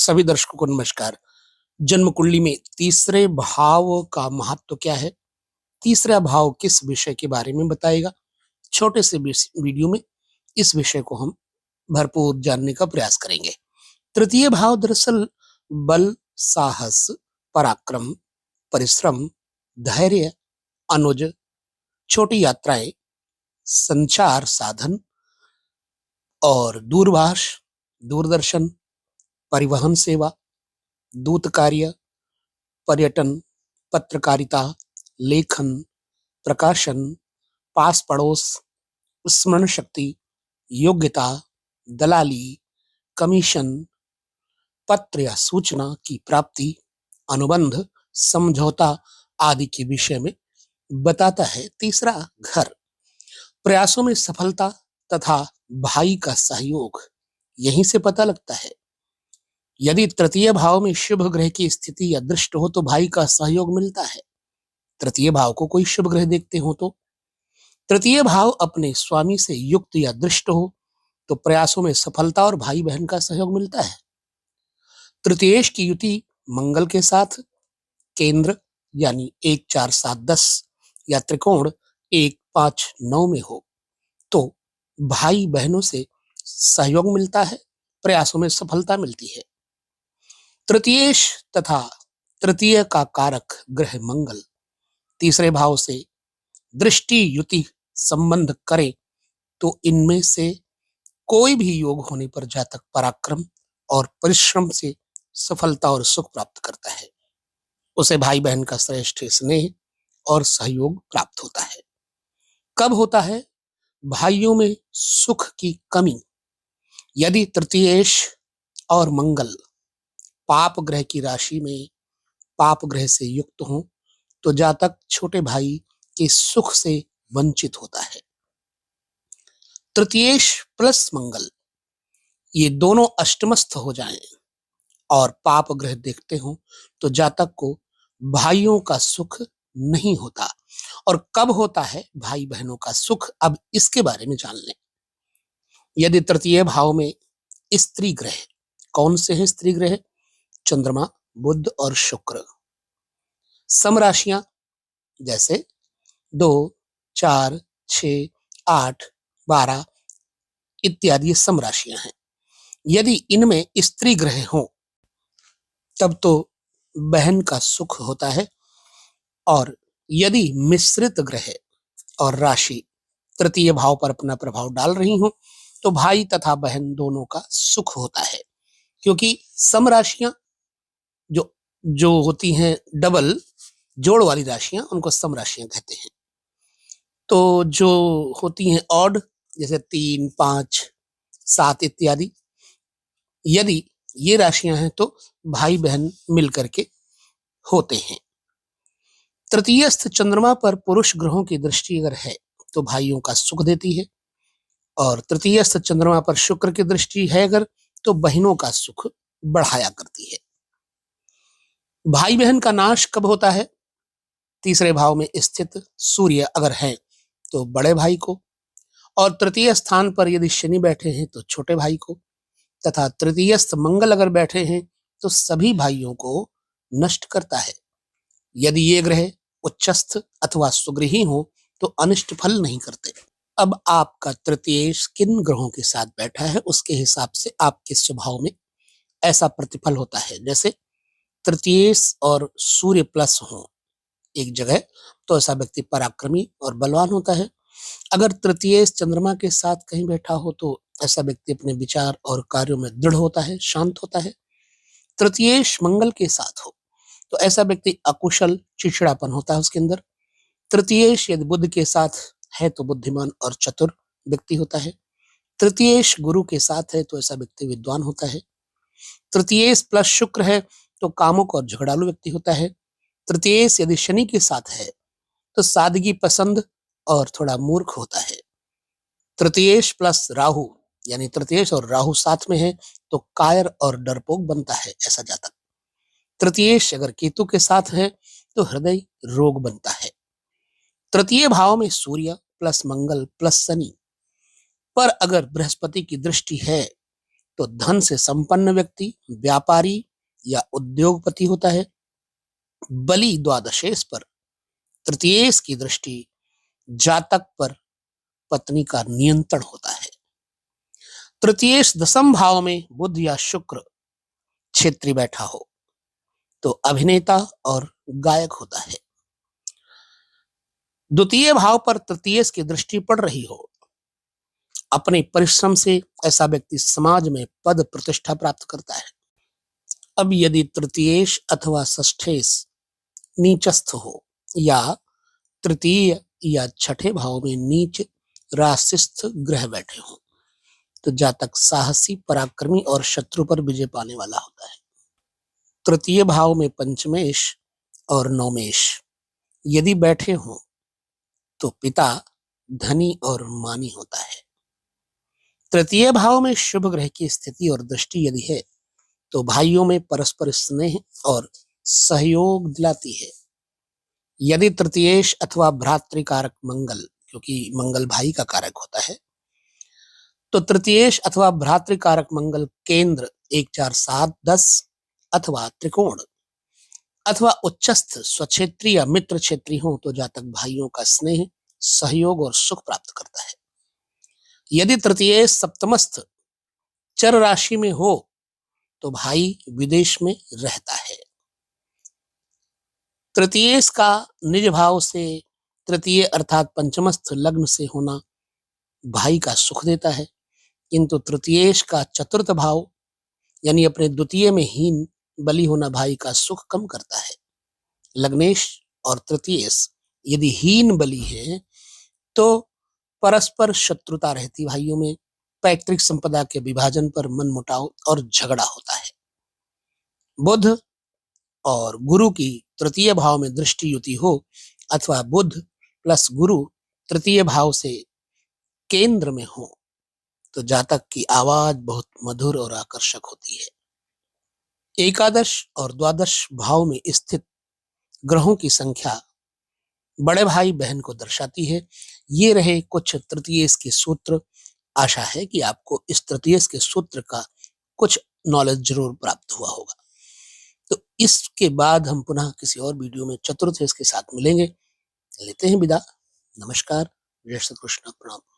सभी दर्शकों को नमस्कार। जन्म कुंडली में तीसरे भाव का महत्व क्या है? तीसरा भाव किस विषय के बारे में बताएगा? छोटे से वीडियो में इस विषय को हम भरपूर जानने का प्रयास करेंगे। तृतीय भाव दरअसल बल, साहस, पराक्रम, परिश्रम, धैर्य, अनुज, छोटी यात्राएं, संचार साधन और दूरभाष, दूरदर्शन, परिवहन सेवा, दूत कार्य, पर्यटन, पत्रकारिता, लेखन, प्रकाशन, पास पड़ोस, स्मरण शक्ति, योग्यता, दलाली, कमीशन, पत्र या सूचना की प्राप्ति, अनुबंध, समझौता आदि के विषय में बताता है। तीसरा घर प्रयासों में सफलता तथा भाई का सहयोग यहीं से पता लगता है। यदि तृतीय भाव में शुभ ग्रह की स्थिति या दृष्ट हो तो भाई का सहयोग मिलता है। तृतीय भाव को कोई शुभ ग्रह देखते हो तो तृतीय भाव अपने स्वामी से युक्त या दृष्ट हो तो प्रयासों में सफलता और भाई बहन का सहयोग मिलता है। तृतीयेश की युति मंगल के साथ केंद्र यानी 1 4 7 10 या त्रिकोण 1 5 9 में हो तो भाई बहनों से सहयोग मिलता है, प्रयासों में सफलता मिलती है। तृतीयेश तथा तृतीय का कारक ग्रह मंगल तीसरे भाव से दृष्टि युति संबंध करे तो इनमें से कोई भी योग होने पर जातक पराक्रम और परिश्रम से सफलता और सुख प्राप्त करता है। उसे भाई बहन का श्रेष्ठ स्नेह और सहयोग प्राप्त होता है। कब होता है भाइयों में सुख की कमी? यदि तृतीयेश और मंगल पाप ग्रह की राशि में पाप ग्रह से युक्त हो तो जातक छोटे भाई के सुख से वंचित होता है। तृतीयेश प्लस मंगल ये दोनों अष्टमस्थ हो जाएं और पाप ग्रह देखते हो तो जातक को भाइयों का सुख नहीं होता। और कब होता है भाई बहनों का सुख, अब इसके बारे में जान लें। यदि तृतीय भाव में स्त्री ग्रह, कौन से हैं स्त्री ग्रह? चंद्रमा, बुध और शुक्र। सम राशियां जैसे 2 4 6 8 12 इत्यादि ये सम राशियां हैं। यदि इनमें स्त्री ग्रह हो तब तो बहन का सुख होता है। और यदि मिश्रित ग्रह और राशि तृतीय भाव पर अपना प्रभाव डाल रही हो तो भाई तथा बहन दोनों का सुख होता है। क्योंकि सम राशियां जो जो होती हैं डबल जोड़ वाली राशियां उनको सम राशियां कहते हैं। तो जो होती हैं ऑड जैसे 3 5 7 इत्यादि, यदि ये राशियां हैं तो भाई बहन मिलकर के होते हैं। तृतीयस्थ चंद्रमा पर पुरुष ग्रहों की दृष्टि अगर है तो भाइयों का सुख देती है। और तृतीयस्थ चंद्रमा पर शुक्र की दृष्टि है अगर तो बहनों का सुख बढ़ाया करती है। भाई बहन का नाश कब होता है? तीसरे भाव में स्थित सूर्य अगर है तो बड़े भाई को, और तृतीय स्थान पर यदि शनि बैठे हैं तो छोटे भाई को, तथा तृतीयस्थ मंगल अगर बैठे हैं तो सभी भाइयों को नष्ट करता है। यदि ये ग्रह उच्चस्थ अथवा सुगृही हो तो अनिष्ट फल नहीं करते। अब आपका तृतीयेश किन ग्रहों के साथ बैठा है उसके हिसाब से आपके स्वभाव में ऐसा प्रतिफल होता है। जैसे तृतीयेश और सूर्य प्लस हो एक जगह तो ऐसा व्यक्ति पराक्रमी और बलवान होता है। अगर तृतीयेश चंद्रमा के साथ कहीं बैठा हो तो ऐसा व्यक्ति अपने विचार और कार्यों में दृढ़ होता है, शांत होता है। तृतीयेश मंगल के साथ हो तो ऐसा व्यक्ति अकुशल, चिड़चिड़ापन होता है उसके अंदर। तृतीयेश यदि बुध के साथ है तो बुद्धिमान और चतुर व्यक्ति होता है। तृतीयेश गुरु के साथ है तो ऐसा व्यक्ति विद्वान होता है। तृतीयेश प्लस शुक्र है तो कामुक और झगड़ालू व्यक्ति होता है। तृतीयेश यदि शनि के साथ है तो सादगी पसंद और थोड़ा मूर्ख होता है। तृतीयेश प्लस राहु यानी तृतीयेश और राहु साथ में है तो कायर और डरपोक बनता है ऐसा जातक। तृतीयेश अगर केतु के साथ है तो हृदय रोग बनता है। तृतीय भाव में सूर्य प्लस मंगल प्लस शनि पर अगर बृहस्पति की दृष्टि है तो धन से संपन्न व्यक्ति व्यापारी या उद्योगपति होता है। बलि द्वादशेश पर तृतीयेश की दृष्टि जातक पर पत्नी का नियंत्रण होता है। तृतीयेश दसम भाव में बुध या शुक्र क्षेत्री बैठा हो तो अभिनेता और गायक होता है। द्वितीय भाव पर तृतीयेश की दृष्टि पड़ रही हो, अपने परिश्रम से ऐसा व्यक्ति समाज में पद प्रतिष्ठा प्राप्त करता है। अब यदि तृतीयेश अथवा षष्ठेश नीचस्थ हो या तृतीय या छठे भाव में नीच राशिस्थ ग्रह बैठे हों तो जातक साहसी, पराक्रमी और शत्रु पर विजय पाने वाला होता है। तृतीय भाव में पंचमेश और नवमेश यदि बैठे हों तो पिता धनी और मानी होता है। तृतीय भाव में शुभ ग्रह की स्थिति और दृष्टि यदि है तो भाइयों में परस्पर स्नेह और सहयोग दिलाती है। यदि तृतीयेश अथवा भ्रातृकारक मंगल, क्योंकि मंगल भाई का कारक होता है, तो तृतीयेश अथवा भ्रातृकारक मंगल केंद्र 1 4 7 10 अथवा त्रिकोण अथवा उच्चस्थ स्वक्षेत्री या मित्र क्षेत्री हो तो जातक भाइयों का स्नेह, सहयोग और सुख प्राप्त करता है। यदि तृतीयेश सप्तमस्थ चर राशि में हो तो भाई विदेश में रहता है। तृतीयेश का निज भाव से तृतीय अर्थात पंचमस्थ लग्न से होना भाई का सुख देता है, किंतु तृतीयेश का चतुर्थ भाव यानी अपने द्वितीय में हीन बलि होना भाई का सुख कम करता है। लग्नेश और तृतीयेश यदि हीन बलि है तो परस्पर शत्रुता रहती भाइयों में, पैतृक संपदा के विभाजन पर मनमुटाव और झगड़ा होता है। बुध और गुरु की तृतीय भाव में दृष्टि युति हो अथवा बुध प्लस गुरु तृतीय भाव से केंद्र में हो तो जातक की आवाज बहुत मधुर और आकर्षक होती है। एकादश और द्वादश भाव में स्थित ग्रहों की संख्या बड़े भाई बहन को दर्शाती है। ये रहे कुछ तृतीयेश के सूत्र। आशा है कि आपको इस तृतीयेश के सूत्र का कुछ नॉलेज जरूर प्राप्त हुआ होगा। तो इसके बाद हम पुनः किसी और वीडियो में चतुर्थेश के साथ मिलेंगे। लेते हैं विदा। नमस्कार। जय श्री कृष्ण। प्रणाम।